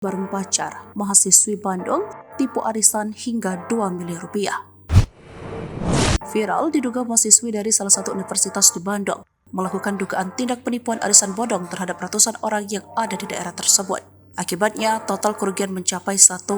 bareng pacar, mahasiswi Bandung tipu arisan hingga 2 miliar rupiah. Viral diduga mahasiswi dari salah satu universitas di Bandung melakukan dugaan tindak penipuan arisan bodong terhadap ratusan orang yang ada di daerah tersebut. Akibatnya, total kerugian mencapai 1,5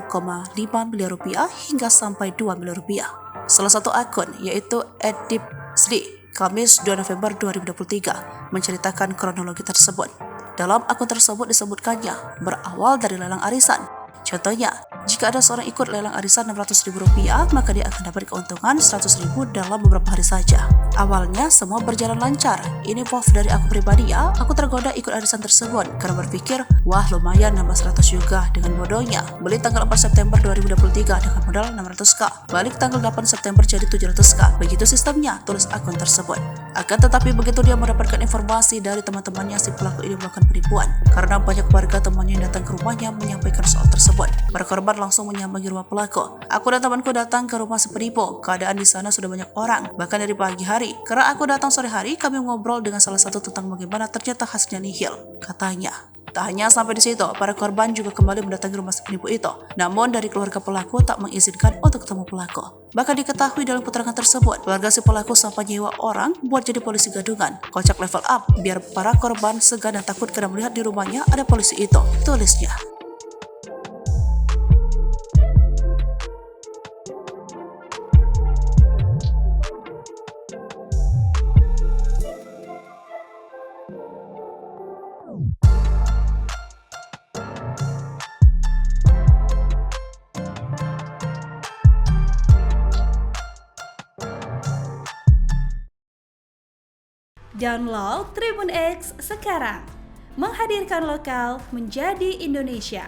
miliar rupiah hingga sampai 2 miliar rupiah. Salah satu akun, yaitu @dipsdi, Kamis 2 November 2023, menceritakan kronologi tersebut. Dalam akun tersebut disebutkannya berawal dari lelang arisan. Contohnya, jika ada seorang ikut lelang arisan Rp600.000, maka dia akan dapat keuntungan Rp100.000 dalam beberapa hari saja. Awalnya semua berjalan lancar. Ini post dari aku pribadi ya. Aku tergoda ikut arisan tersebut karena berpikir, wah lumayan nambah 100 juga. Dengan bodohnya, beli tanggal 4 September 2023 dengan modal 600k. Balik tanggal 8 September jadi 700k. Begitu sistemnya, tulis akun tersebut. Akan tetapi begitu dia mendapatkan informasi dari teman-temannya, si pelaku ini melakukan penipuan. Karena banyak warga temannya yang datang ke rumahnya menyampaikan soal tersebut. Para korban langsung menyambangi rumah pelaku. Aku dan temanku datang ke rumah si penipu. Keadaan di sana sudah banyak orang, bahkan dari pagi hari. Karena aku datang sore hari, kami ngobrol dengan salah satu tentang bagaimana ternyata hasilnya nihil, katanya. Tak hanya sampai di situ, para korban juga kembali mendatangi rumah si penipu itu. Namun dari keluarga pelaku tak mengizinkan untuk ketemu pelaku. Bahkan diketahui dalam keterangan tersebut, keluarga si pelaku sampai nyewa orang buat jadi polisi gadungan. Kocak level up, biar para korban segan dan takut karena melihat di rumahnya ada polisi itu, tulisnya. Download Tribun X sekarang, menghadirkan lokal menjadi Indonesia.